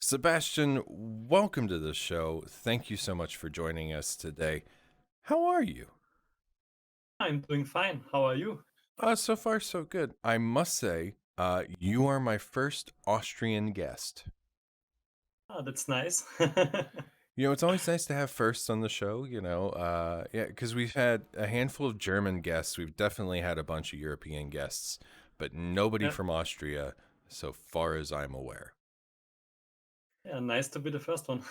Sebastian, welcome to the show. Thank you so much for joining us today. How are you? I'm doing fine. How are you? So far, so good. I must say, you are my first Austrian guest. Ah, that's nice. It's always nice to have firsts on the show, yeah, because we've had a handful of German guests. We've definitely had a bunch of European guests, but nobody Yeah, from Austria, so far as I'm aware. yeah, nice to be the first one.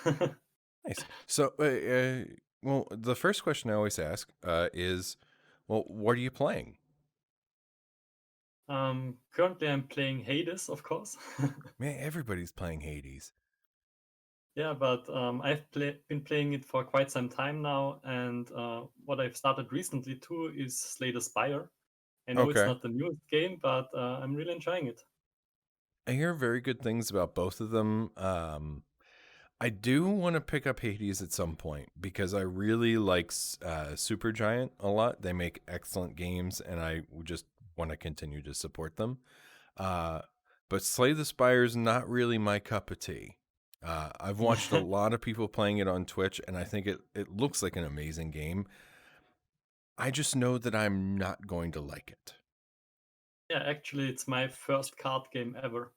Nice. So, well, the first question I always ask is, well, what are you playing? Currently I'm playing Hades, of course. Man, everybody's playing Hades. Yeah, but been playing it for quite some time now, and what I've started recently too is Slay the Spire. I know it's Okay. not the newest game, but I'm really enjoying it. I hear very good things about both of them. I do want to pick up Hades at some point because I really like Supergiant a lot. They make excellent games, and I just want to continue to support them. Uh, but Slay the Spire is not really my cup of tea. I've watched a lot of people playing it on Twitch, and I think it looks like an amazing game. I just know that I'm not going to like it. Yeah, actually, it's my first card game ever.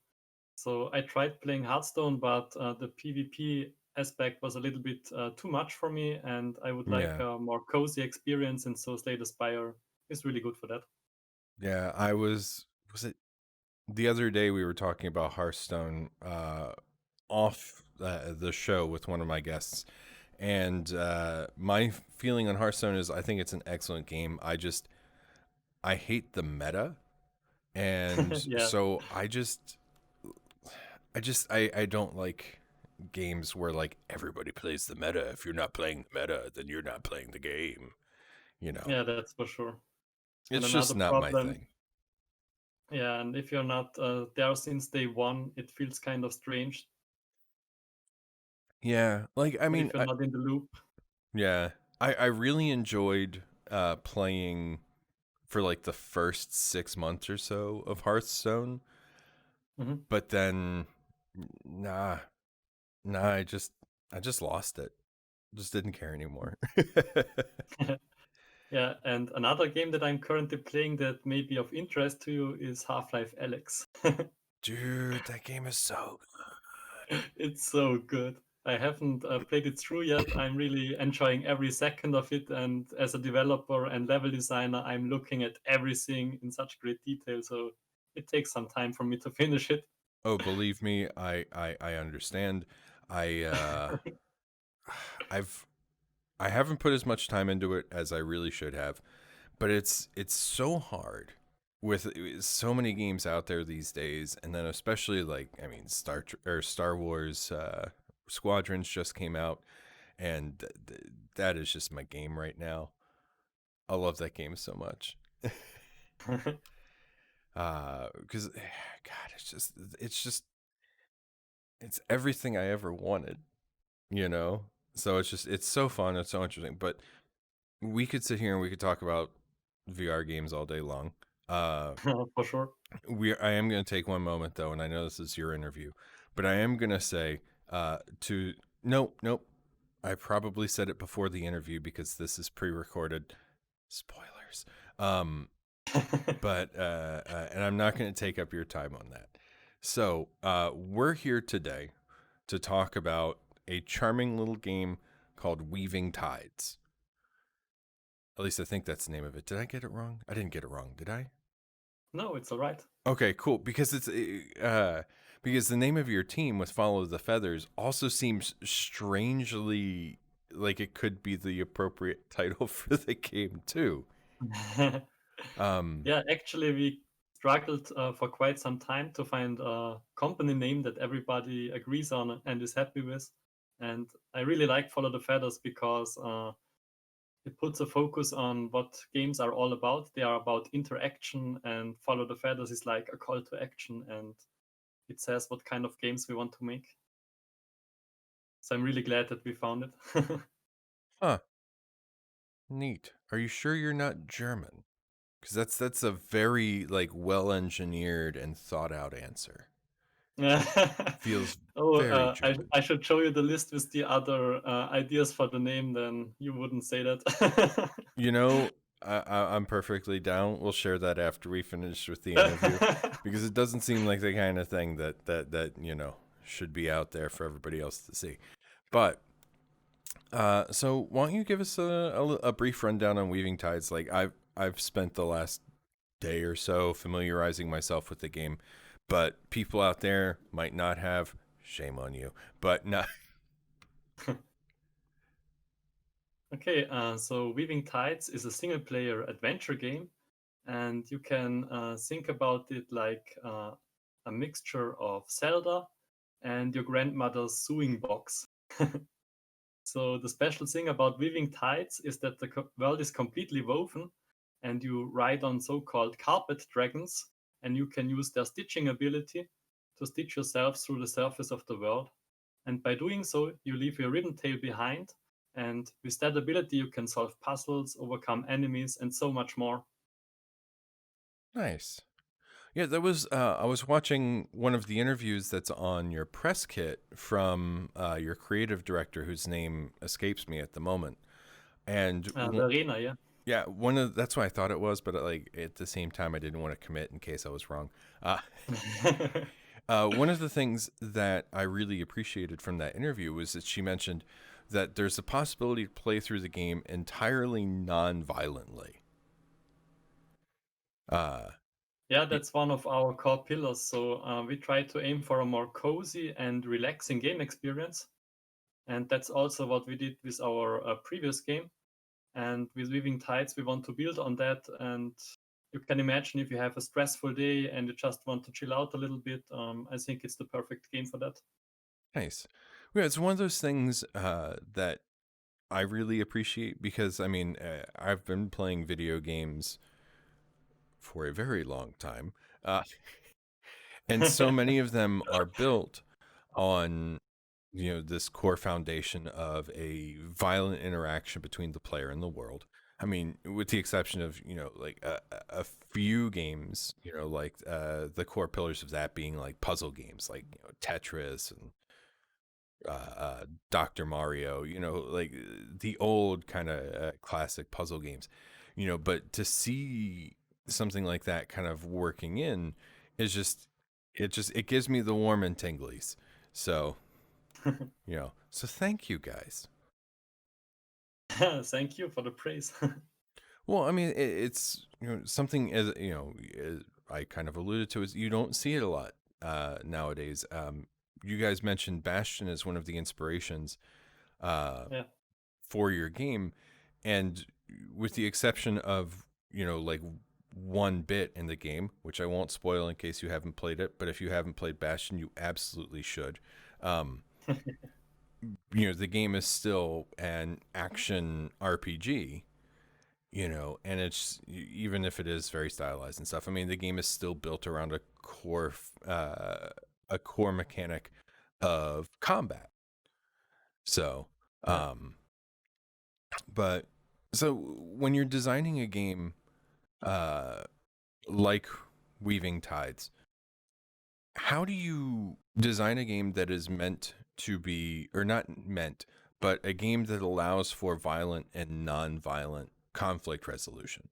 So I tried playing Hearthstone, but the PvP aspect was a little bit too much for me, and I would like Yeah. a more cozy experience. And so Slay the Spire is really good for that. Yeah, was it the other day we were talking about Hearthstone off the show with one of my guests, and my feeling on Hearthstone is I think it's an excellent game. I hate the meta, and Yeah, so I don't like games where like everybody plays the meta. If you're not playing the meta, then you're not playing the game. You know, yeah, that's for sure. And it's just another not my problem, thing. yeah, and if you're not there since day one, it feels kind of strange. Yeah, like I Or mean, if you're not in the loop. yeah, I really enjoyed playing for like the first 6 months or so of Hearthstone, Mhm. but then nah, nah, I just lost it. Just didn't care anymore. Yeah, and another game that I'm currently playing that may be of interest to you is Half-Life Alyx. Dude, that game is so It's so good. I haven't played it through yet. I'm really enjoying every second of it. And as a developer and level designer, I'm looking at everything in such great detail. So it takes some time for me to finish it. Oh, believe me, I understand. I I've I haven't put as much time into it as I really should have, but it's so hard with so many games out there these days, and then especially like I mean Star Wars Squadrons just came out, and that is just my game right now. I love that game so much. Because God, it's everything I ever wanted, you know. So it's so fun, it's so interesting. But we could sit here and we could talk about VR games all day long. Uh, For sure. I am going to take one moment though, and I know this is your interview, but I am going to say to nope. I probably said it before the interview because this is pre-recorded. Spoilers. Um, and I'm not going to take up your time on that. So we're here today to talk about a charming little game called Weaving Tides. At least I think that's the name of it. Did I get it wrong? I didn't get it wrong, did I? No, it's all right. Okay, cool. Because the name of your team with Follow the Feathers also seems strangely like it could be the appropriate title for the game too. Um, Yeah, actually, we struggled for quite some time to find a company name that everybody agrees on and is happy with. And I really like Follow the Feathers because it puts a focus on what games are all about. They are about interaction, and Follow the Feathers is like a call to action, and it says what kind of games we want to make. So I'm really glad that we found it. huh, neat. Are you sure you're not German? Because that's a very like well engineered and thought out answer. Feels Oh, very I German. I should show you the list with the other ideas for the name, then you wouldn't say that. You know, I'm perfectly down. We'll share that after we finish with the interview, because it doesn't seem like the kind of thing that should be out there for everybody else to see. But so why don't you give us a brief rundown on Weaving Tides? Like I've spent the last day or so familiarizing myself with the game, but people out there might not have. Shame on you, but not. Okay, so Weaving Tides is a single-player adventure game, and you can think about it like a mixture of Zelda and your grandmother's sewing box. So the special thing about Weaving Tides is that the world is completely woven, and you ride on so-called carpet dragons, and you can use their stitching ability to stitch yourself through the surface of the world. And by doing so, you leave your ribbon tail behind, and with that ability, you can solve puzzles, overcome enemies, and so much more. Nice. Yeah, that was. I was watching one of the interviews that's on your press kit from your creative director, whose name escapes me at the moment. And The arena, yeah. yeah, that's what I thought it was, but like at the same time, I didn't want to commit in case I was wrong. Uh, one of the things that I really appreciated from that interview was that she mentioned that there's a possibility to play through the game entirely non-violently. Uh, Yeah, that's one of our core pillars. So we try to aim for a more cozy and relaxing game experience. And that's also what we did with our previous game. And with Weaving Tides, we want to build on that. And you can imagine if you have a stressful day and you just want to chill out a little bit, I think it's the perfect game for that. nice. Yeah, it's one of those things that I really appreciate because I mean, I've been playing video games for a very long time, uh, and so many of them are built on this core foundation of a violent interaction between the player and the world. I mean, with the exception of like a few games, like the core pillars of that being like puzzle games, like Tetris and Dr. Mario, like the old kind of classic puzzle games, but to see something like that kind of working in is it gives me the warm and tinglies. So, so thank you guys. Thank you for the praise. Well, I mean, it's something as I kind of alluded to is you don't see it a lot nowadays. You guys mentioned Bastion as one of the inspirations uh, Yeah. for your game, and with the exception of like one bit in the game, which I won't spoil in case you haven't played it, but if you haven't played Bastion, you absolutely should. Um, the game is still an action RPG, and it's even if it is very stylized and stuff. I mean, the game is still built around a core mechanic of combat. So, Yeah. um, but so when you're designing a game, uh, like Weaving Tides, how do you design a game that is meant to be, or not meant, but a game that allows for violent and non-violent conflict resolution,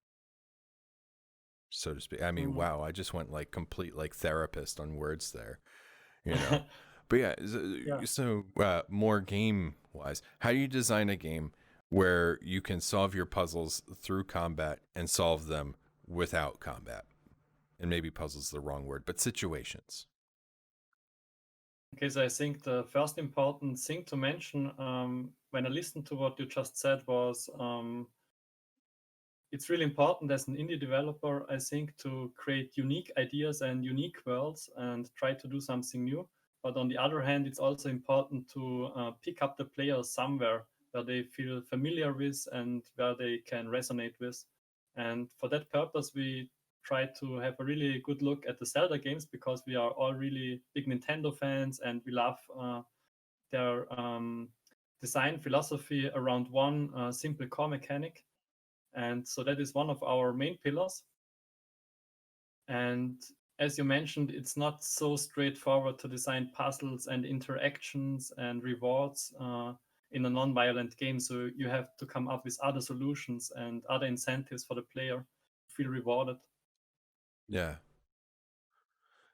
so to speak? I mean, Mm. wow, I just went like complete like therapist on words there, you know. But yeah, Yeah. so more game wise, how do you design a game where you can solve your puzzles through combat and solve them without combat? And maybe puzzles is the wrong word, but situations. Okay, so I think the first important thing to mention when I listened to what you just said was it's really important as an indie developer, I think, to create unique ideas and unique worlds and try to do something new. But on the other hand, it's also important to pick up the players somewhere where they feel familiar with and where they can resonate with. And for that purpose, we try to have a really good look at the Zelda games because we are all really big Nintendo fans and we love their design philosophy around one simple core mechanic. And so that is one of our main pillars. And as you mentioned, it's not so straightforward to design puzzles and interactions and rewards in a non-violent game. So you have to come up with other solutions and other incentives for the player to feel rewarded. Yeah.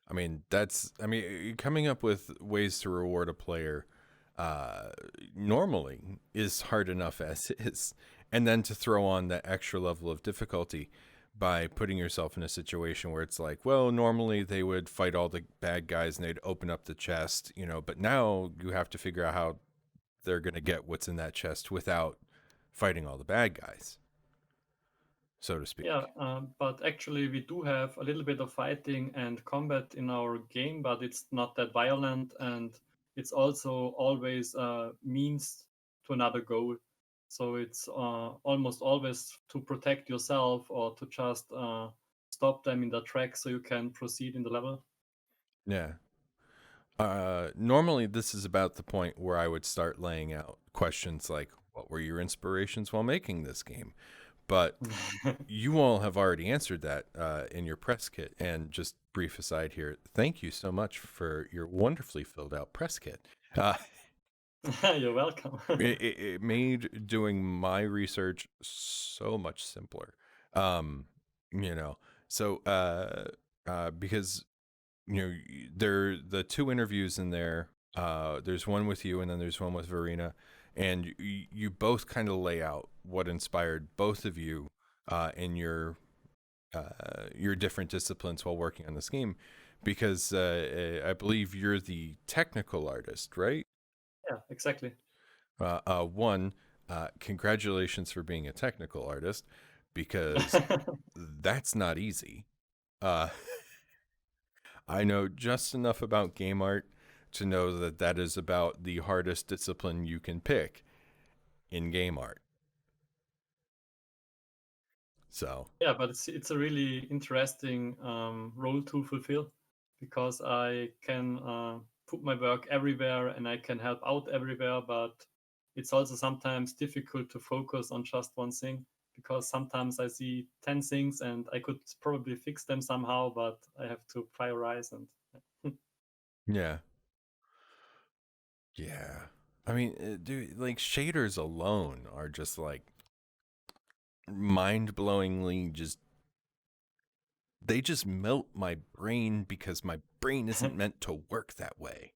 I mean, coming up with ways to reward a player uh, normally is hard enough as is. And then to throw on that extra level of difficulty by putting yourself in a situation where it's like, well, normally they would fight all the bad guys and they'd open up the chest, but now you have to figure out how they're going to get what's in that chest without fighting all the bad guys, so to Yeah, speak. but actually we do have a little bit of fighting and combat in our game, but it's not that violent, and it's also always means to another goal. So it's almost always to protect yourself or to just stop them in their tracks so you can proceed in the level. Yeah. Normally, this is about the point where I would start laying out questions like, what were your inspirations while making this game? But you all have already answered that in your press kit. And just brief aside here, thank you so much for your wonderfully filled out press kit. You're welcome. It made doing my research so much simpler. Um, you know, so because there the two interviews in there. There's one with you, and then there's one with Verena, and you both kind of lay out what inspired both of you in your different disciplines while working on this game, because I believe you're the technical artist, right? Yeah, exactly. One, congratulations for being a technical artist, because that's not easy. Uh, I know just enough about game art to know that that is about the hardest discipline you can pick in game art. So, Yeah, but it's a really interesting role to fulfill because I can put my work everywhere and I can help out everywhere. But it's also sometimes difficult to focus on just one thing because sometimes I see 10 things and I could probably fix them somehow, but I have to prioritize and yeah. Yeah. I mean, dude, like shaders alone are just like mind blowingly just, they just melt my brain because my brain isn't meant to work that way.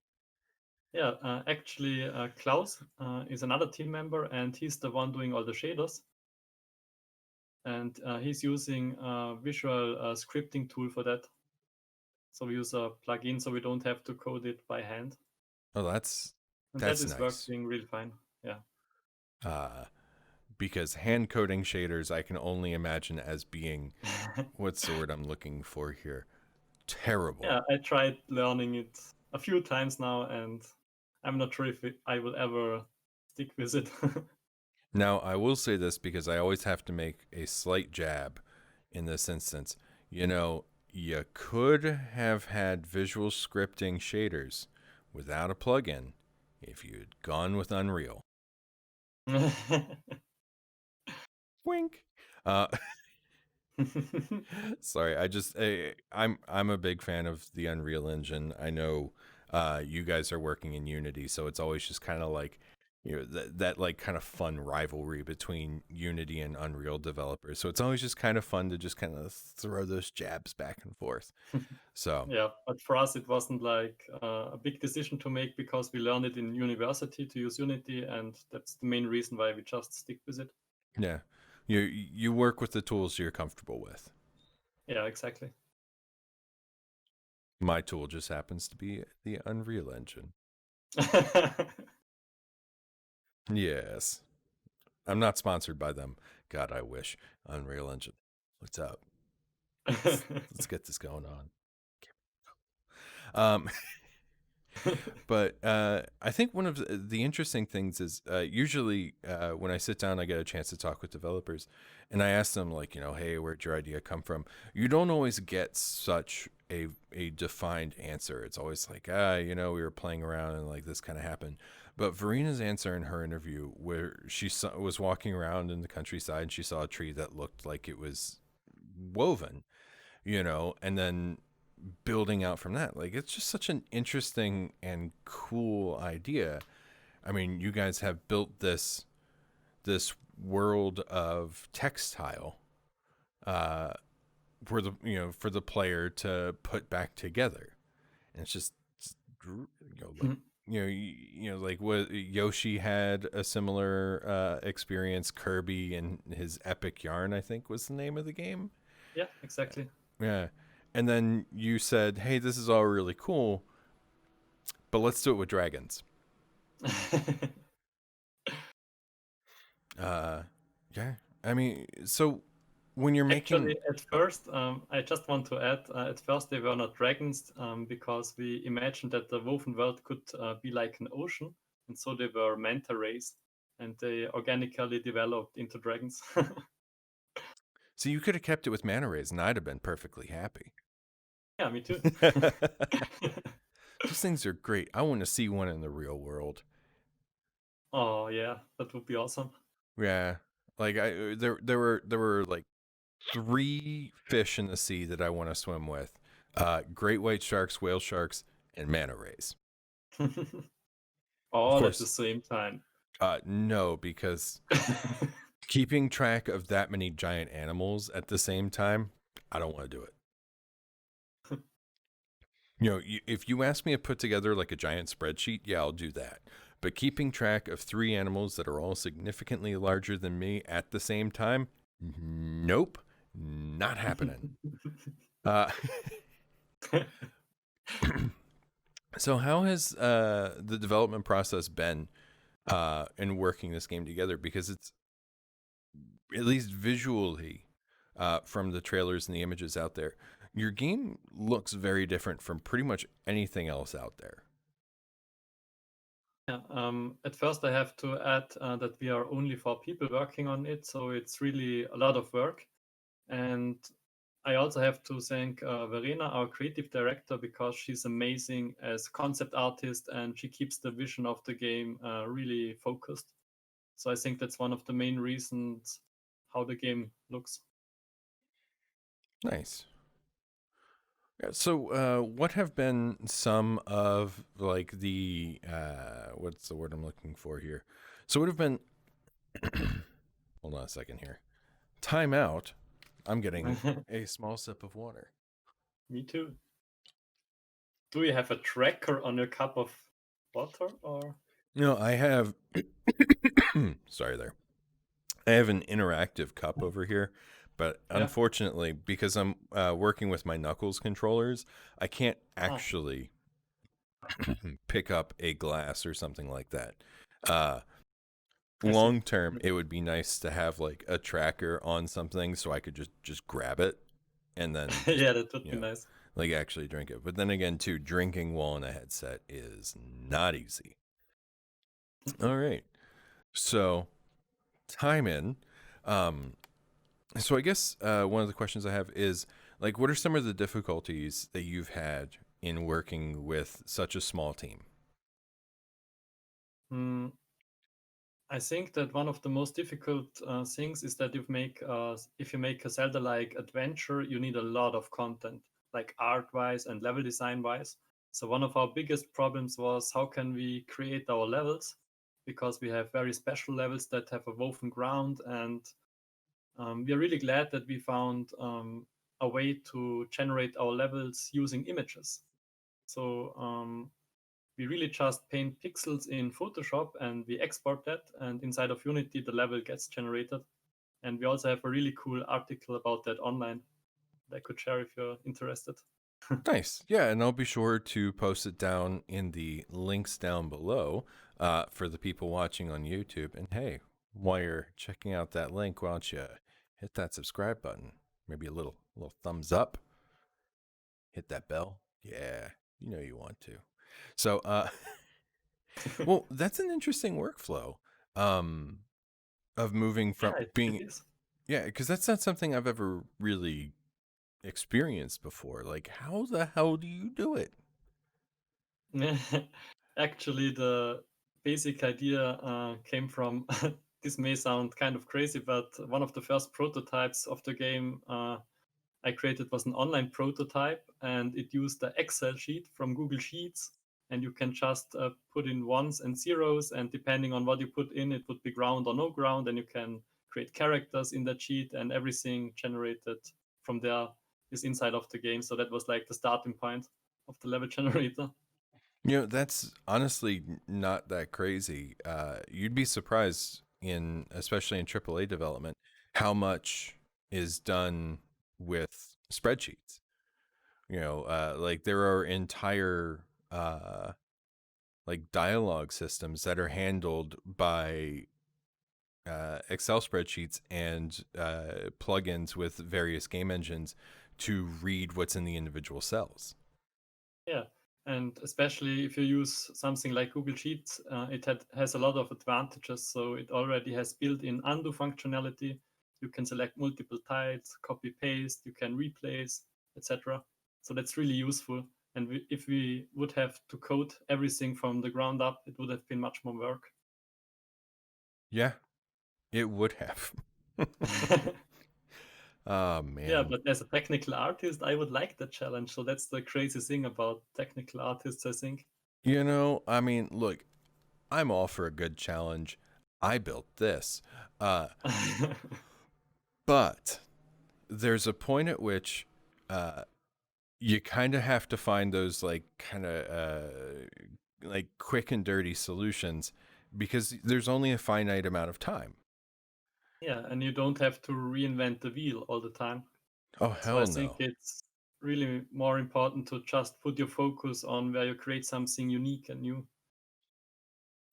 yeah, actually, Klaus is another team member and he's the one doing all the shaders. And he's using a visual scripting tool for that. So we use a plugin so we don't have to code it by hand. Oh, that's And that that's is nice. working really fine. Yeah. Uh, because hand coding shaders I can only imagine as being, what's the word I'm looking for here? Yeah, Terrible. I tried learning it a few times now and I'm not sure if I will ever stick with it. Now, I will say this because I always have to make a slight jab in this instance. You could have had visual scripting shaders without a plugin if you'd gone with Unreal. Wink. Uh, sorry, I'm a big fan of the Unreal Engine. I know you guys are working in Unity, so it's always just kind of like that like kind of fun rivalry between Unity and Unreal developers. So it's always just kind of fun to just kind of throw those jabs back and forth. So Yeah, but for us it wasn't like a big decision to make because we learned it in university to use Unity, and that's the main reason why we just stick with it. yeah, you work with the tools you're comfortable with. Yeah, exactly. My tool just happens to be the Unreal Engine. Yes. I'm not sponsored by them. God, I wish. Unreal Engine. What's up? Let's get this going on. Um, but I think one of the interesting things is usually when I sit down, I get a chance to talk with developers, and I ask them like, hey, where'd your idea come from? You don't always get such a defined answer. It's always like, we were playing around and like this kind of happened. But Verena's answer in her interview, where was walking around in the countryside and she saw a tree that looked like it was woven, and then building out from that. Like, it's just such an interesting and cool idea. I mean, you guys have built this world of textile uh, for the for the player to put back together, and it's just like like what Yoshi had a similar experience. Kirby and his Epic Yarn, I think, was the name of the game. Yeah, exactly. Yeah, and then you said, "Hey, this is all really cool, but let's do it with dragons." Yeah, I mean, so when you're making Actually, at first, I just want to add, at first they were not dragons because we imagined that the woven world could be like an ocean, and so they were manta rays, and they organically developed into dragons. so you could have kept it with mana rays, and I'd have been perfectly happy. Yeah, me too. Those things are great. I want to see one in the real world. Oh yeah, that would be awesome. Yeah, like there were like 3 fish in the sea that I want to swim with: great white sharks, whale sharks, and manta rays. Of All at the course, same time. no, because keeping track of that many giant animals at the same time, I don't want to do it. If you ask me to put together like a giant spreadsheet, yeah, I'll do that. But keeping track of 3 animals that are all significantly larger than me at the same time, nope, not happening. Uh, so, how has the development process been in working this game together? Because it's at least visually, from the trailers and the images out there, your game looks very different from pretty much anything else out there. Yeah, at first I have to add that we are only 4 people working on it, so it's really a lot of work. And I also have to thank Verena, our creative director, because she's amazing as concept artist and she keeps the vision of the game really focused. So I think that's one of the main reasons how the game looks. Nice. Yeah, so, what have been some of like the what's the word I'm looking for here? So, what have been? Hold on a second here. Time out. I'm getting a small sip of water. Me too. Do you have a tracker on your cup of water or? I have. Sorry, there. I have an interactive cup over here, but Yeah. unfortunately, because I'm working with my knuckles controllers, I can't Ah, actually pick up a glass or something like that. Uh, I see. Long term, it would be nice to have like a tracker on something so I could just grab it and then just Yeah, that would you be know nice. like actually drink it. But then again, too, drinking while in a headset is not easy. All right, so time in. Um, so I guess one of the questions I have is like, what are some of the difficulties that you've had in working with such a small team? Mm, I think that one of the most difficult things is that if you make a Zelda-like adventure, you need a lot of content, like art-wise and level design-wise. So one of our biggest problems was how can we create our levels, because we have very special levels that have a woven ground, and we are really glad that we found a way to generate our levels using images. So we really just paint pixels in Photoshop and we export that, and inside of Unity the level gets generated. And we also have a really cool article about that online that I could share if you're interested. Nice. Yeah, and I'll be sure to post it down in the links down below for the people watching on YouTube. And hey, while you're checking out that link, why don't you hit that subscribe button? Maybe a little thumbs up. Hit that bell. Yeah, you know you want to. So, well, that's an interesting workflow um, of moving from Yeah, it being, is. yeah, because that's not something I've ever really experienced before. Like, how the hell do you do it? Actually, the basic idea came from this may sound kind of crazy, but one of the first prototypes of the game I created was an online prototype, and it used the Excel sheet from Google Sheets, and you can just put in ones and zeros, and depending on what you put in, it would be ground or no ground, and you can create characters in that sheet, and everything generated from there is inside of the game. So that was like the starting point of the level generator. That's honestly not that crazy. You'd be surprised especially in AAA development, how much is done with spreadsheets. Like there are entire like dialogue systems that are handled by Excel spreadsheets and plugins with various game engines to read what's in the individual cells. Yeah, and especially if you use something like Google Sheets, has a lot of advantages. So it already has built-in undo functionality. You can select multiple tiles, copy paste, you can replace, etc. So that's really useful. And if we would have to code everything from the ground up, it would have been much more work. Yeah, it would have. Oh Yeah, man. but as a technical artist, I would like the challenge. So that's the crazy thing about technical artists, I think. I mean, look, I'm all for a good challenge. I built this. Uh, but there's a point at which uh, you kind of have to find those like quick and dirty solutions because there's only a finite amount of time. Yeah, and you don't have to reinvent the wheel all the time. Oh, So I hell think no. it's really more important to just put your focus on where you create something unique and new.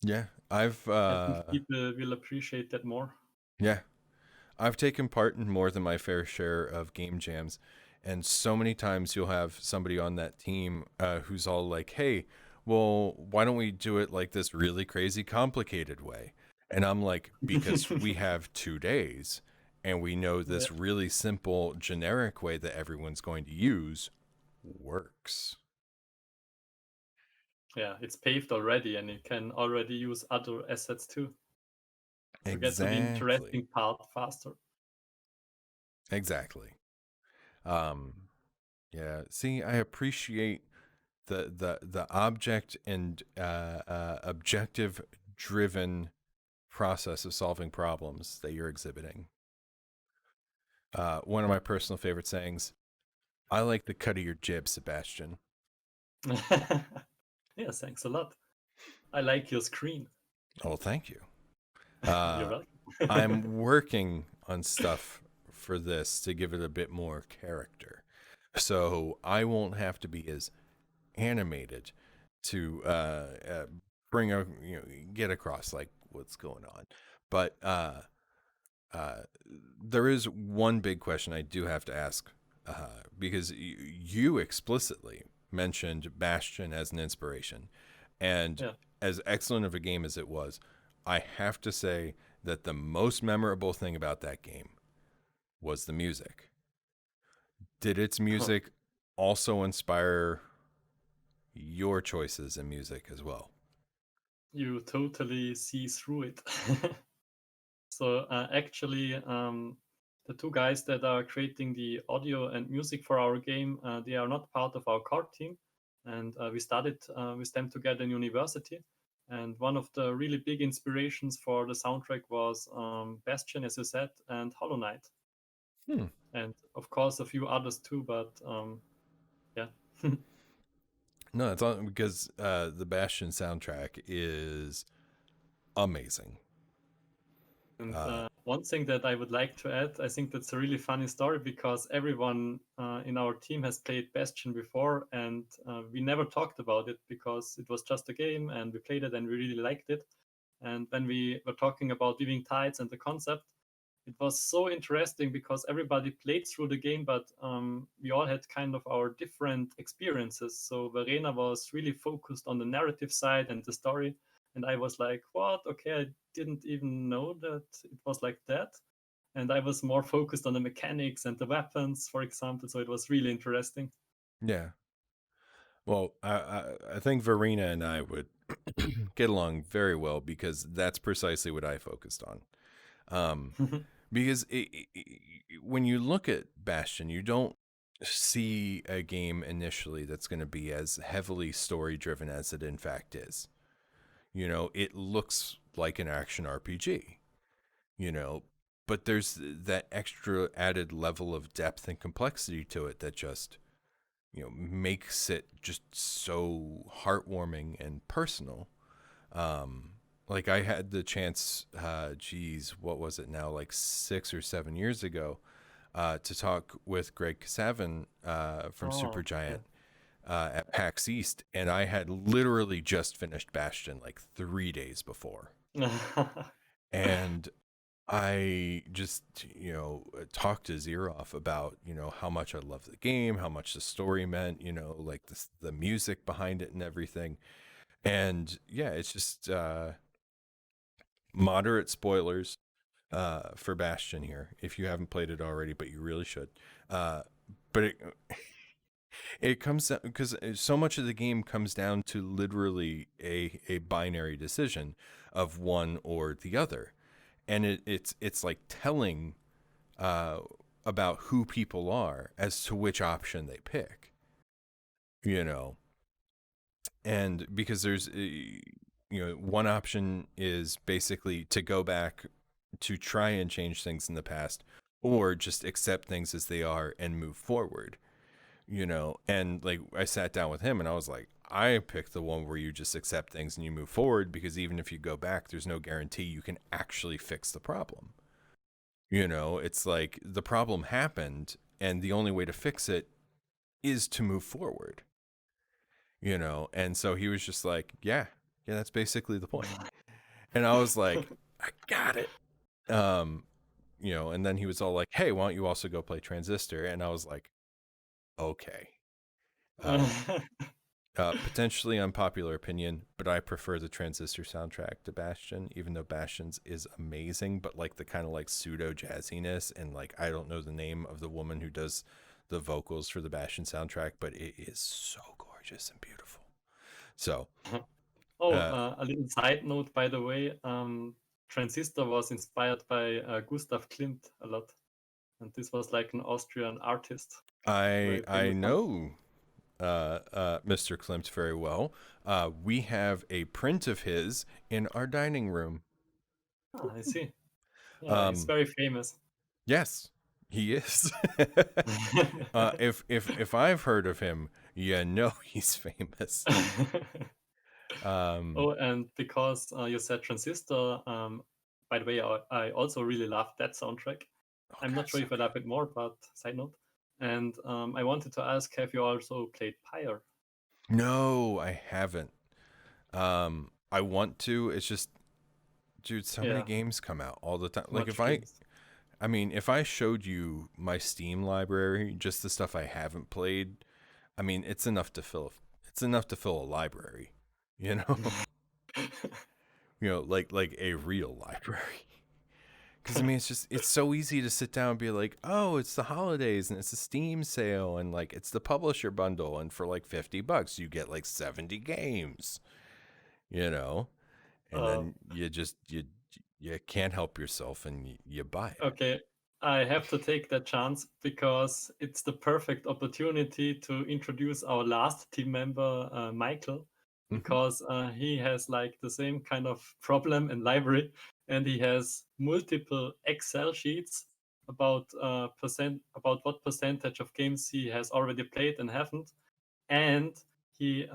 Yeah, I think people will appreciate that more. yeah, I've taken part in more than my fair share of game jams, and so many times you'll have somebody on that team who's all like, "Hey, well, why don't we do it like this really crazy complicated way?" And I'm like, "Because we have 2 days, and we know Yeah. this really simple generic way that everyone's going to use works." Yeah, it's paved already, and you can already use other assets too to get to the Exactly. interesting part faster. Exactly. Um, yeah. See, I appreciate the object and objective driven process of solving problems that you're exhibiting. One of my personal favorite sayings: "I like the cut of your jib, Sebastian." Yeah, thanks a lot. I like your screen. Oh, thank you. You're Uh, welcome. I'm working on stuff for this to give it a bit more character, so I won't have to be as animated to bring a get across like what's going on. But uh, there is one big question I do have to ask because you explicitly mentioned Bastion as an inspiration, and Yeah. as excellent of a game as it was, I have to say that the most memorable thing about that game was the music. Did its music also inspire your choices in music as well? You totally see through it. So actually, the two guys that are creating the audio and music for our game, they are not part of our core team, and we studied with them together in university. And one of the really big inspirations for the soundtrack was Bastion, as you said, and Hollow Knight, Hmm. and of course a few others too. But yeah. No, it's all because the Bastion soundtrack is amazing. And Uh, one thing that I would like to add, I think that's a really funny story because everyone in our team has played Bastion before, and we never talked about it because it was just a game and we played it and we really liked it. And when we were talking about Weaving Tides and the concept, it was so interesting because everybody played through the game, but we all had kind of our different experiences. So Verena was really focused on the narrative side and the story, and I was like, "What? Okay, I didn't even know that it was like that." And I was more focused on the mechanics and the weapons, for example. So it was really interesting. yeah. Well, I think Verena and I would get along very well because that's precisely what I focused on. Um, because when you look at Bastion, you don't see a game initially that's going to be as heavily story driven as it in fact is. It looks like an action RPG, you know, but there's that extra added level of depth and complexity to it that just, makes it just so heartwarming and personal. Um, like I had the chance, geez, what was it now, like 6 or 7 years ago, to talk with Greg Kasavin from Oh, Supergiant at PAX East, and I had literally just finished Bastion like 3 days before, okay. and I just talked his ear off about how much I love the game, how much the story meant, like the music behind it and everything, and yeah, it's just moderate spoilers for Bastion here if you haven't played it already, but you really should. But it comes down because so much of the game comes down to literally a binary decision of one or the other, and it's like telling uh, about who people are as to which option they pick, you know, and because there's one option is basically to go back to try and change things in the past or just accept things as they are and move forward, and like I sat down with him and I was like, I picked the one where you just accept things and you move forward, because even if you go back, there's no guarantee you can actually fix the problem. It's like the problem happened and the only way to fix it is to move forward, and so he was just like, yeah, that's basically the point. And I was like, I got it. um and then he was all like, hey, why don't you also go play Transistor? And I was like, okay. uh Potentially unpopular opinion, but I prefer the Transistor soundtrack to Bastion, even though Bastion's is amazing, but like the kind of like pseudo jazziness, and like I don't know the name of the woman who does the vocals for the Bastion soundtrack, but it is so gorgeous and beautiful. So, Oh, uh, a little side note, by the way. Transistor was inspired by Gustav Klimt a lot, and this was like an Austrian artist, I very I famous one. know Mr. Klimt very well. We have a print of his in our dining room. Ah, I see. Yeah, he's Um, very famous. yes, he is. If I've heard of him, he's famous. Um, Oh, and because you said Transistor, by the way, I also really love that soundtrack. I'm God, not sure so if I love it more, but side note. And I wanted to ask, have you also played Pyre? no, I haven't. I want to. It's just, dude, so many Yeah, games come out all the time. too Like much if I, games. I mean, if I showed you my Steam library, just the stuff I haven't played, I mean, it's enough to fill a library, you know, like a real library. Because I mean, it's so easy to sit down and be like, oh, it's the holidays and it's a Steam sale and like it's the publisher bundle, and for like $50 you get like 70 games, you know, and uh, then you can't help yourself and you buy it. okay, I have to take that chance because it's the perfect opportunity to introduce our last team member, Michael, Hmm. because he has like the same kind of problem in library, and he has multiple Excel sheets about what percentage of games he has already played and haven't, and he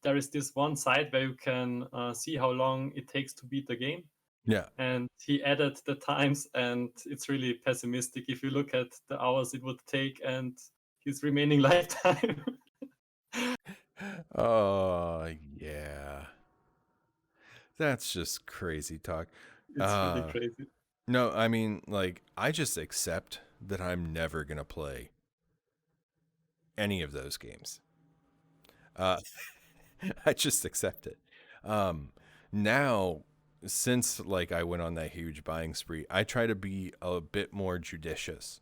there is this one site where you can see how long it takes to beat the game, Yeah. and he added the times, and it's really pessimistic if you look at the hours it would take and his remaining lifetime. Oh, yeah. That's just crazy talk. It's really Uh, crazy. no, I mean, like, I just accept that I'm never going to play any of those games. Uh, I just accept it. Um, Now, since like I went on that huge buying spree, I try to be a bit more judicious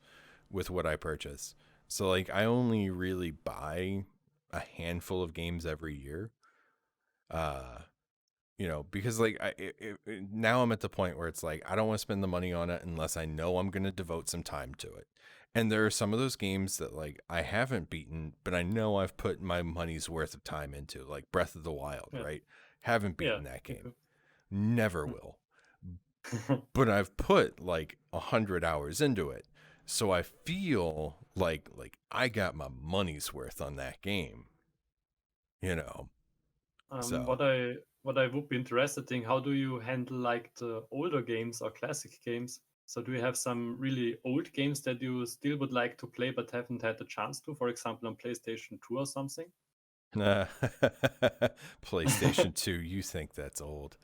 with what I purchase. So like I only really buy a handful of games every year. Uh, because like now I'm at the point where it's like I don't want to spend the money on it unless I know I'm going to devote some time to it. And there are some of those games that like I haven't beaten, but I know I've put my money's worth of time into, like Breath of the Wild, Yeah, right? Haven't yeah, beaten that me game. too. Never will. But I've put like 100 hours into it. So I feel like I got my money's worth on that game, you know. So What I would be interested in, how do you handle like the older games or classic games? So do you have some really old games that you still would like to play but haven't had the chance to, for example, on PlayStation 2 or something? PlayStation 2, you think that's old.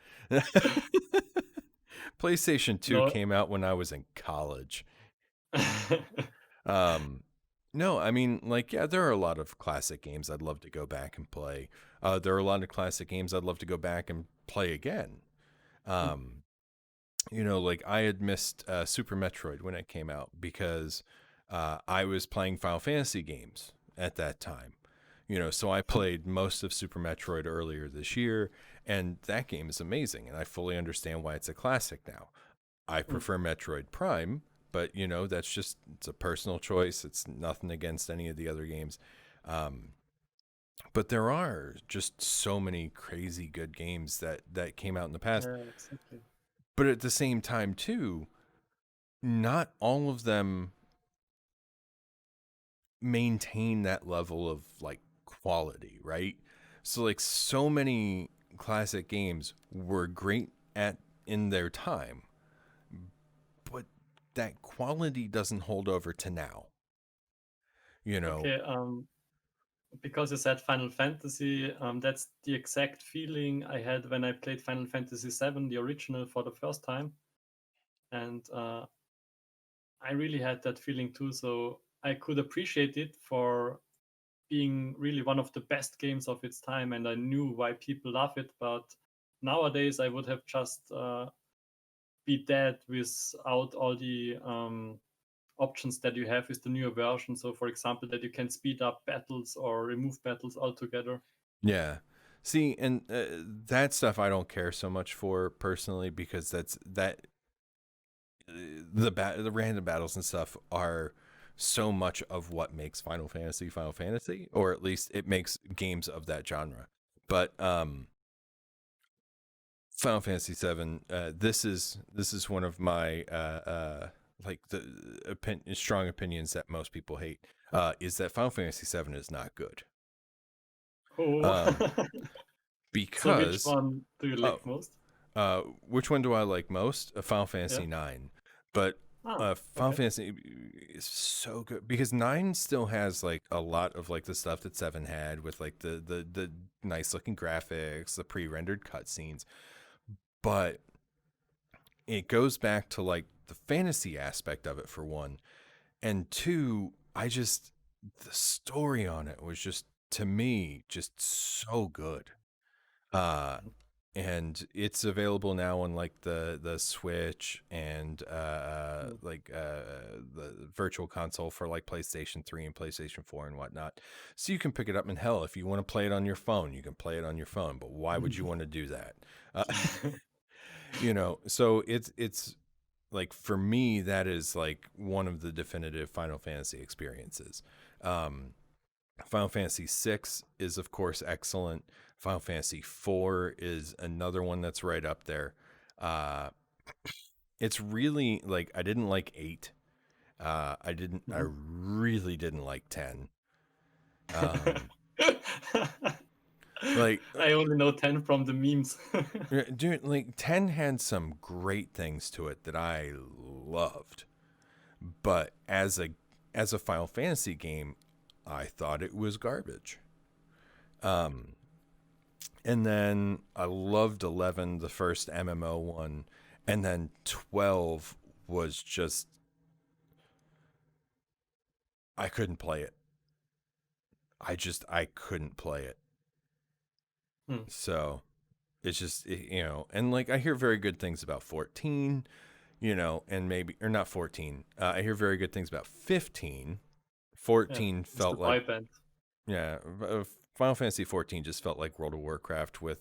PlayStation 2 No. came out when I was in college. Um, no, I mean, like, yeah, there are a lot of classic games I'd love to go back and play. There are a lot of classic games I'd love to go back and play again. Um, like I had missed Super Metroid when it came out because I was playing Final Fantasy games at that time. So I played most of Super Metroid earlier this year, and that game is amazing, and I fully understand why it's a classic now. I prefer Metroid Prime, but it's a personal choice. It's nothing against any of the other games. Um, but there are just so many crazy good games that came out in the past. Yeah, exactly. But at the same time, too, not all of them maintain that level of like quality, right? So like so many classic games were great at in their time, but that quality doesn't hold over to now. You know, Okay, because you said Final Fantasy, that's the exact feeling I had when I played Final Fantasy VII, the original, for the first time. And I really had that feeling too. So I could appreciate it for being really one of the best games of its time. And I knew why people love it. But nowadays, I would have just be dead without all the options that you have with the newer version. So, for example, that you can speed up battles or remove battles altogether. yeah. See, and that stuff I don't care so much for personally because the random battles and stuff are so much of what makes Final Fantasy, or at least it makes games of that genre. But Final Fantasy VII, this is one of my like the strong opinions that most people hate. Is that Final Fantasy VII is not good. Oh, Um, so which because one do you oh, like most? which one do I like most? Final Yeah. Fantasy IX, but Ah, Final okay. Fantasy is so good because nine still has like a lot of like the stuff that seven had with like the nice looking graphics, the pre-rendered cutscenes, but it goes back to like the fantasy aspect of it for one, and two, the story on it was just to me just so good. Uh, and it's available now on like the Switch and Mm. the Virtual Console for like PlayStation 3 and PlayStation 4 and whatnot. So you can pick it up, and hell, if you want to play it on your phone, you can play it on your phone. But why would you want to do that? Uh, so it's like for me that is like one of the definitive Final Fantasy experiences. Um, Final Fantasy VI is, of course, excellent. Final Fantasy IV is another one that's right up there. Uh, it's really like I didn't like 8. I Mhm. really didn't like 10. Um, like, I only know 10 from the memes. dude, like 10 had some great things to it that I loved, but as a Final Fantasy game, I thought it was garbage. Um, And then I loved 11, the first MMO one. And then 12 was just, I couldn't play it. I couldn't play it. Hmm, So it's just, and like I hear very good things about 14, and maybe, or not 14. I hear very good things about 15. yeah, 14 it's the felt like, boy band. yeah, Final Fantasy 14 just felt like World of Warcraft with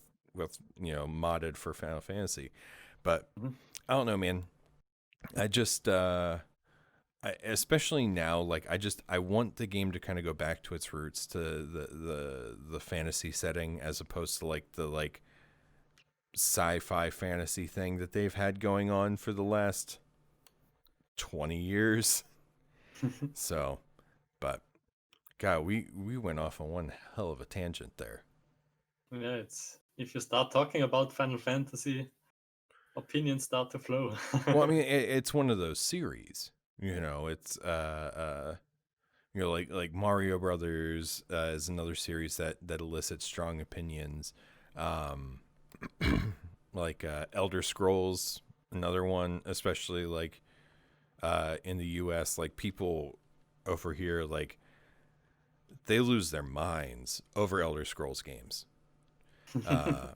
modded for Final Fantasy. But Mhm. I don't know, man. I just especially now, like I want the game to kind of go back to its roots, to the fantasy setting, as opposed to like the sci-fi fantasy thing that they've had going on for the last 20 years. So, but God, we went off on one hell of a tangent there. Yeah, it's if you start talking about Final Fantasy, opinions start to flow. Well, I mean, it's one of those series. It's like Mario Brothers is another series that elicits strong opinions. Um, like Elder Scrolls, another one, especially like in the U.S. Like people over here, like they lose their minds over Elder Scrolls games, uh,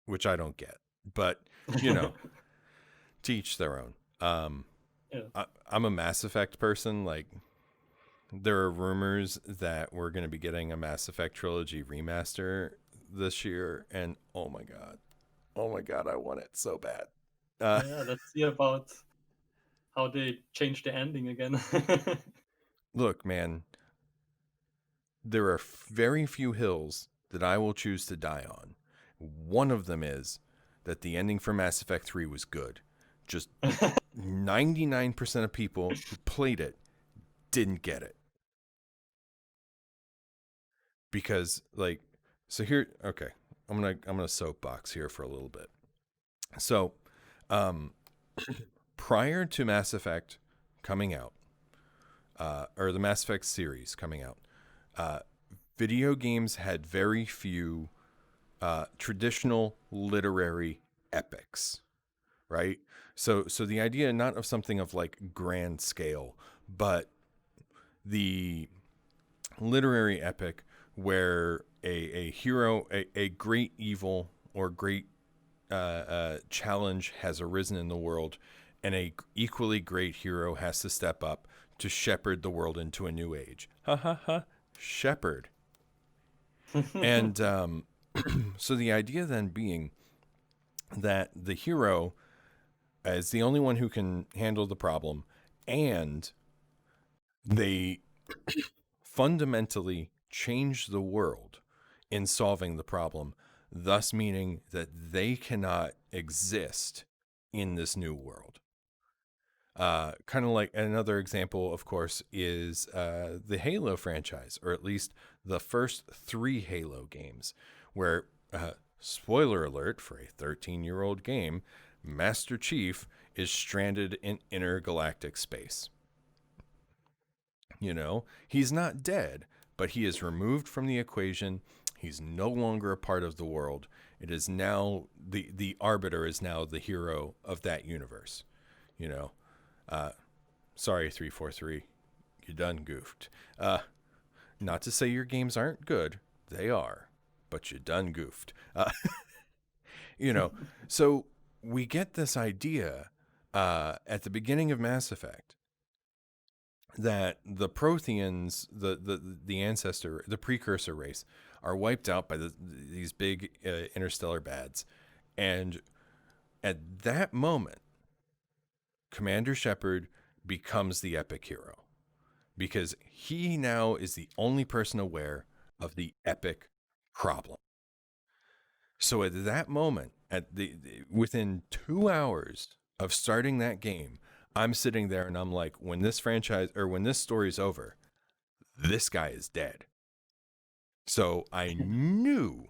which I don't get. But to each their own. Yeah. I'm a Mass Effect person. Like there are rumors that we're going to be getting a Mass Effect trilogy remaster this year, and oh my god, I want it so bad. Yeah, let's see about how they change the ending again. Look, man, there are very few hills that I will choose to die on. One of them is that the ending for Mass Effect 3 was good. Just 99% of people who played it didn't get it. Because like so here okay, I'm gonna soapbox here for a little bit. So um prior to Mass Effect coming out, or the Mass Effect series coming out, uh, video games had very few traditional literary epics, right? So the idea not of something of like grand scale, but the literary epic where a hero, a great evil or great challenge has arisen in the world, and a equally great hero has to step up to shepherd the world into a new age. Ha ha ha, shepherd. And so the idea then being that the hero is the only one who can handle the problem, and they fundamentally change the world in solving the problem, thus meaning that they cannot exist in this new world. Kind of like another example, of course, is the Halo franchise, or at least the first 3 Halo games, where, spoiler alert for a 13-year-old game, Master Chief is stranded in intergalactic space. He's not dead, but he is removed from the equation. He's no longer a part of the world. It is now the arbiter is now the hero of that universe. You know, sorry 343, you done goofed. Not to say your games aren't good, they are, but you done goofed. You know, so we get this idea at the beginning of Mass Effect that the Protheans, the ancestor, the precursor race, are wiped out by these big interstellar bads, and at that moment, Commander Shepard becomes the epic hero because he now is the only person aware of the epic problem. So at that moment, within 2 hours of starting that game, I'm sitting there and I'm like, when this story's over, this guy is dead. So I knew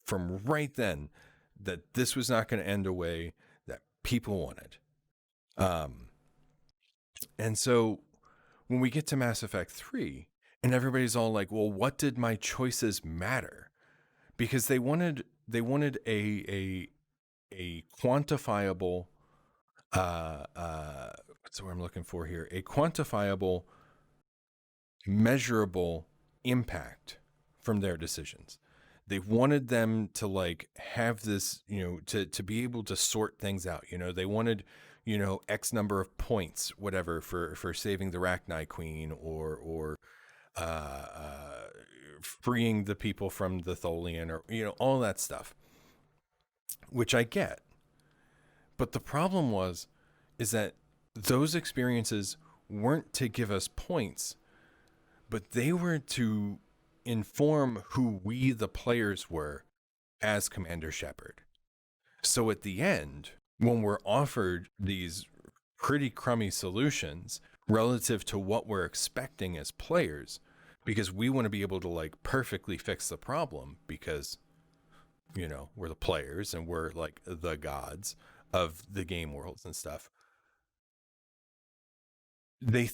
from right then that this was not going to end a way that people wanted. And so when we get to Mass Effect 3, and everybody's all like, well, what did my choices matter? Because they wanted a quantifiable what's the word I'm looking for here? A quantifiable, measurable impact from their decisions. They wanted them to like have this, to be able to sort things out. They wanted, X number of points, whatever, for saving the Rachni Queen, or freeing the people from the Tholian, or all that stuff, which I get. But the problem is that those experiences weren't to give us points, but they were to inform who we, the players, were as Commander Shepard. So at the end, when we're offered these pretty crummy solutions relative to what we're expecting as players, because we want to be able to like perfectly fix the problem, because we're the players and we're like the gods of the game worlds and stuff. They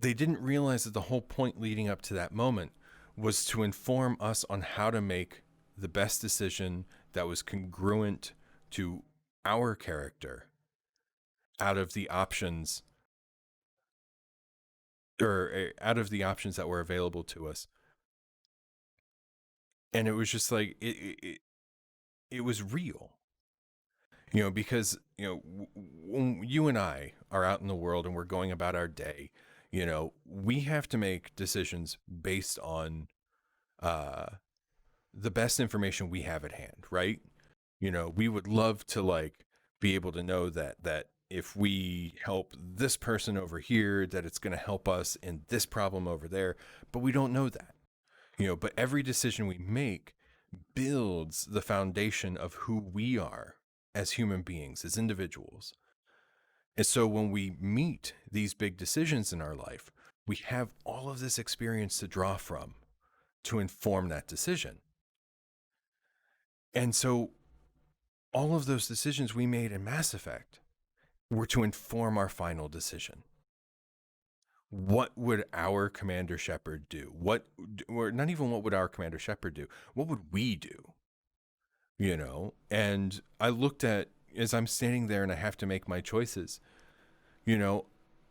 didn't realize that the whole point leading up to that moment was to inform us on how to make the best decision that was congruent to our character out of the options, or out of the options that were available to us. And it was just like it was real, because when you and I are out in the world and we're going about our day, we have to make decisions based on the best information we have at hand, right? We would love to like be able to know that if we help this person over here, that it's going to help us in this problem over there, but we don't know that. But every decision we make builds the foundation of who we are as human beings, as individuals. And so when we meet these big decisions in our life, we have all of this experience to draw from to inform that decision. And so all of those decisions we made in Mass Effect were to inform our final decision. What would our Commander Shepard do? Or not even what would our Commander Shepard do? What would we do? And I looked at, as I'm standing there and I have to make my choices,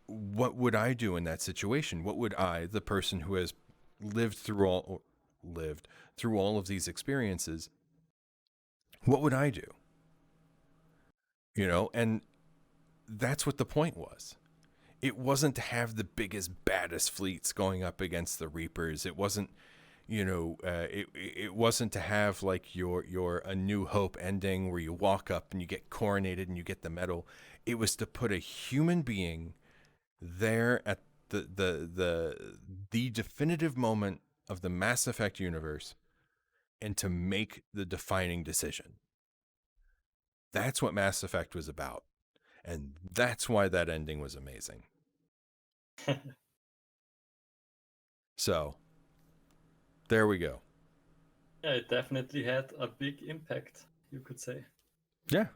what would I do in that situation? What would I, the person who has lived through all of these experiences, what would I do? And that's what the point was. It wasn't to have the biggest, baddest fleets going up against the Reapers. It wasn't, it wasn't to have like your A New Hope ending where you walk up and you get coronated and you get the medal. It was to put a human being there at the definitive moment of the Mass Effect universe and to make the defining decision. That's what Mass Effect was about. And that's why that ending was amazing. So, there we go. Yeah, it definitely had a big impact, you could say. Yeah.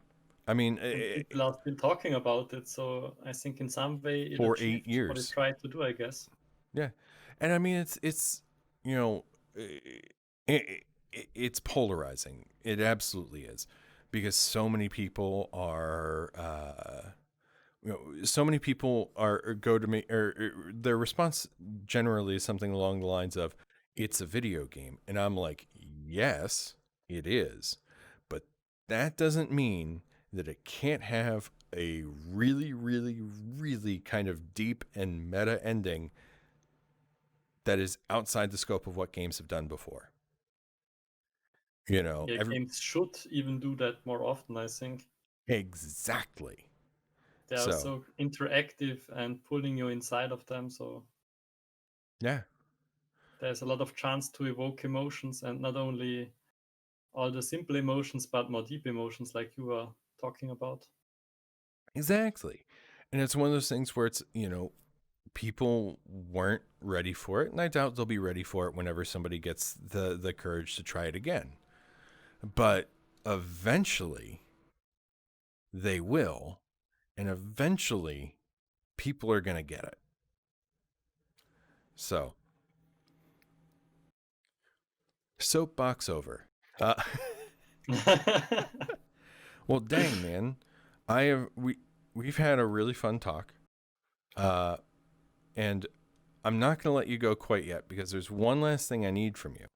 I mean, people have been talking about it, so I think in some way it for achieved 8 years. what it tried to do, I guess. Yeah. And I mean, it's it's polarizing. It absolutely is, because so many people are go to me, or their response generally is something along the lines of, it's a video game. And I'm like, yes, it is. But that doesn't mean that it can't have a really, really, really kind of deep and meta ending that is outside the scope of what games have done before. Games should even do that more often, I think. Exactly. They are so interactive and pulling you inside of them, so yeah, there's a lot of chance to evoke emotions, and not only all the simple emotions, but more deep emotions like you were talking about. Exactly. And it's one of those things where it's, people weren't ready for it, and I doubt they'll be ready for it whenever somebody gets the courage to try it again. But eventually they will, and eventually people are going to get it. So, soapbox over. Well, dang, man. We've had a really fun talk. And I'm not going to let you go quite yet, because there's one last thing I need from you.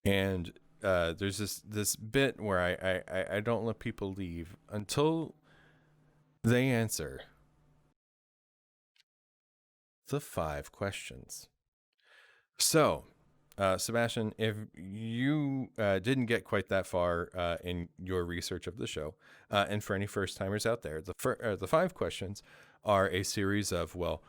And there's this bit where I don't let people leave until they answer the 5 questions. So, Sebastian, if you didn't get quite that far in your research of the show, and for any first timers out there, the 5 questions are a series of, well,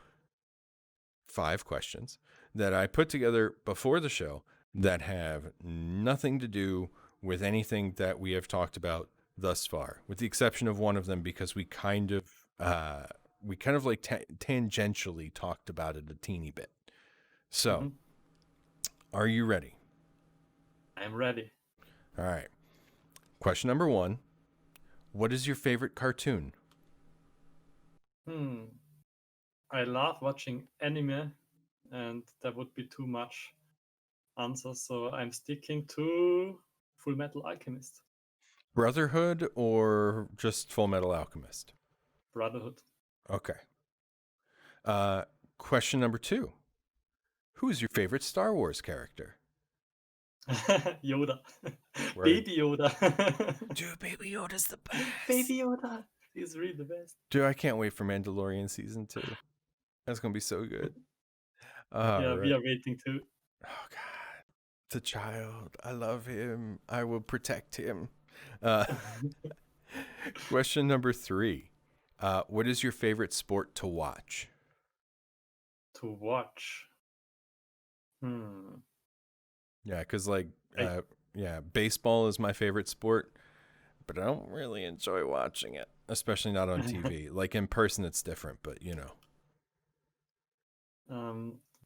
5 questions that I put together before the show that have nothing to do with anything that we have talked about thus far, with the exception of one of them because we kind of like tangentially talked about it a teeny bit. So, Hmm. are you ready? I'm ready. All right. Question number 1. What is your favorite cartoon? Hmm. I love watching anime, and that would be too much answer, so I'm sticking to Full Metal Alchemist. Brotherhood or just Full Metal Alchemist? Brotherhood. Okay. Uh, question number 2. Who is your favorite Star Wars character? Yoda. Word. Baby Yoda. Dude, Baby Yoda's the best. Baby Yoda. He's really the best. Dude, I can't wait for Mandalorian season 2. That's gonna be so good. All Yeah, we right. are waiting too. Oh God, the child. I love him. I will protect him. Uh, question number 3. What is your favorite sport to watch? To watch. Hmm. Yeah, because like, I, yeah, baseball is my favorite sport, but I don't really enjoy watching it, especially not on TV. Like in person, it's different, but you know.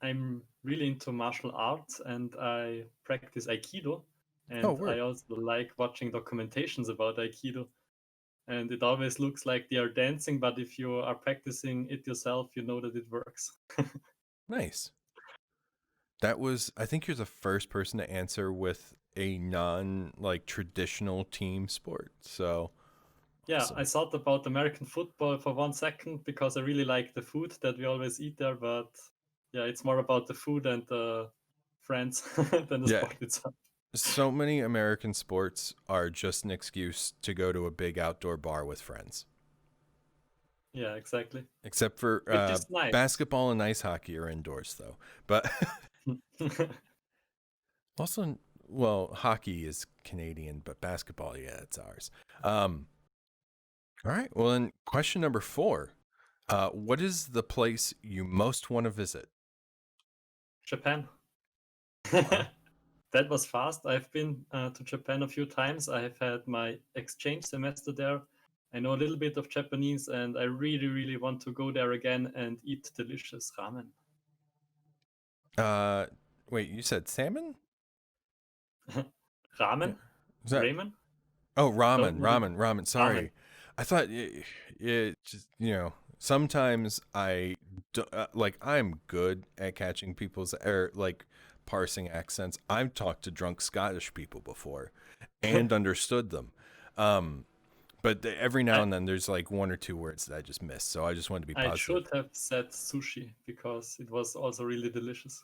I'm really into martial arts and I practice Aikido. Oh, And I word. also like watching documentations about Aikido. And it always looks like they are dancing, but if you are practicing it yourself, you know that it works. Nice. That was, I think you're the first person to answer with a non like traditional team sport. So Yeah, I awesome. thought about American football for 1 second because I really like the food that we always eat there, but yeah, it's more about the food and the friends than the Yeah. sport itself. So many American sports are just an excuse to go to a big outdoor bar with friends, Yeah, exactly. except for Which is nice. basketball and ice hockey are indoors, though. But also, well, hockey is Canadian, but basketball, yeah, it's ours. Um, all right. Well, then, question number 4. What is the place you most want to visit? Japan. Wow. That was fast. I've been to Japan a few times. I have had my exchange semester there. I know a little bit of Japanese, and I really, really want to go there again and eat delicious ramen. Uh, wait, you said salmon? Yeah. Ramen? Is that? Ramen? Oh, Don't ramen, know the ramen. ramen. Sorry, I thought it just Sometimes like I'm good at catching people's or like parsing accents. I've talked to drunk Scottish people before and understood them. But every now I and then there's like 1 or 2 words that I just miss. So I just wanted to be I positive. should have said sushi because it was also really delicious.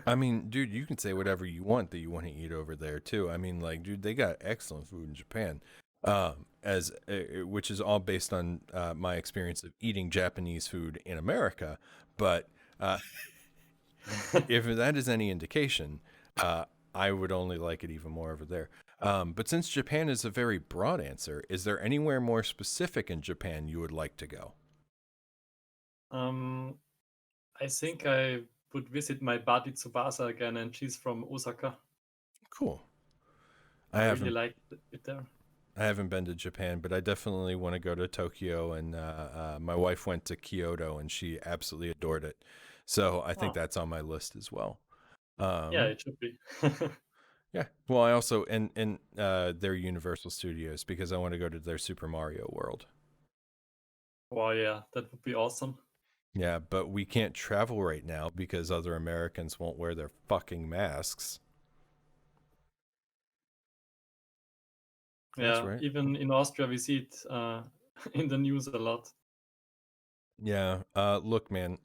I mean, dude, you can say whatever you want that you want to eat over there too. I mean, like, dude, they got excellent food in Japan, as which is all based on my experience of eating Japanese food in America. But uh, if that is any indication, I would only like it even more over there. But since Japan is a very broad answer, is there anywhere more specific in Japan you would like to go? um, I think I would visit my buddy Tsubasa again, and she's from Osaka. Cool. I I really haven't liked it there. I haven't been to Japan, but I definitely want to go to Tokyo. And my wife went to Kyoto, and she absolutely adored it. So I think Oh, that's on my list as well. yeah, Um, it should be. yeah. Well, I also in their Universal Studios because I want to go to their Super Mario World. Oh, yeah, that would be awesome. Yeah, but we can't travel right now because other Americans won't wear their fucking masks. That's Yeah, right. even in Austria, we see it in the news a lot. Yeah. Look, man.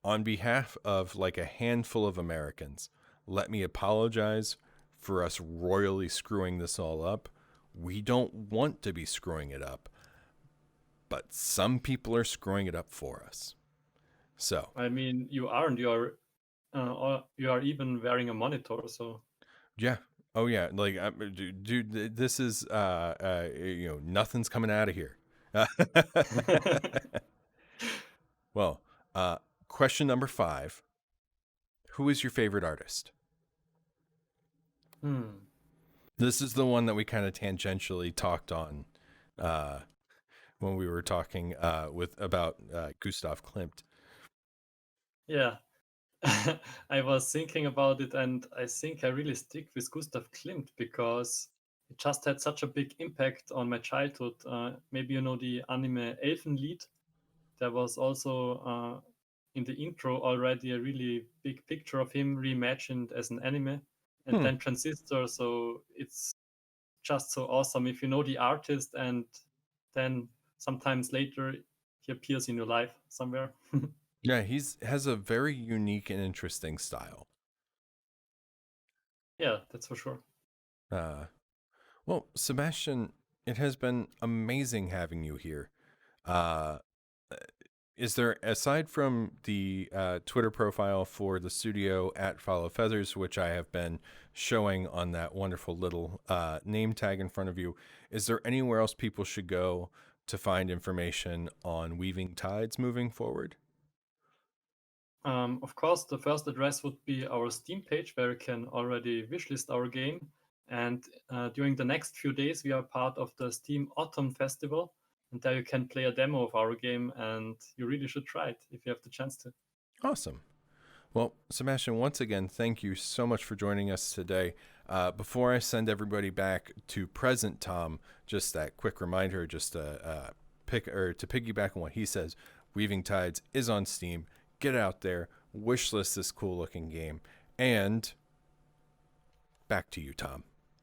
On behalf of like a handful of Americans, let me apologize for us royally screwing this all up. We don't want to be screwing it up, but some people are screwing it up for us. So, I mean, you are and you are or you are even wearing a monitor. So Yeah. Oh yeah. Like, dude, this is nothing's coming out of here. Well, question number 5: who is your favorite artist? hmm. This is the one that we kind of tangentially talked on uh, when we were talking about Gustav Klimt. Yeah. I was thinking about it, and I think I really stick with Gustav Klimt because it just had such a big impact on my childhood. Maybe you know the anime Elfenlied. There was also in the intro already a really big picture of him reimagined as an anime, and Hmm. then Transistor. So it's just so awesome if you know the artist, and then sometimes later he appears in your life somewhere. Yeah, has a very unique and interesting style. Yeah, that's for sure. Uh, well, Sebastian, it has been amazing having you here. Uh, is there, aside from the Twitter profile for the studio at Follow Feathers, which I have been showing on that wonderful little name tag in front of you, is there anywhere else people should go to find information on Weaving Tides moving forward? Of course, the first address would be our Steam page where you can already wishlist our game. And during the next few days, we are part of the Steam Autumn Festival. And there you can play a demo of our game, and you really should try it if you have the chance to. Awesome. Well, Sebastian, once again, thank you so much for joining us today. Before I send everybody back to present Thom, just that quick reminder, just to to piggyback on what he says, Weaving Tides is on Steam. Get out there, wishlist this cool looking game, and back to you, Thom.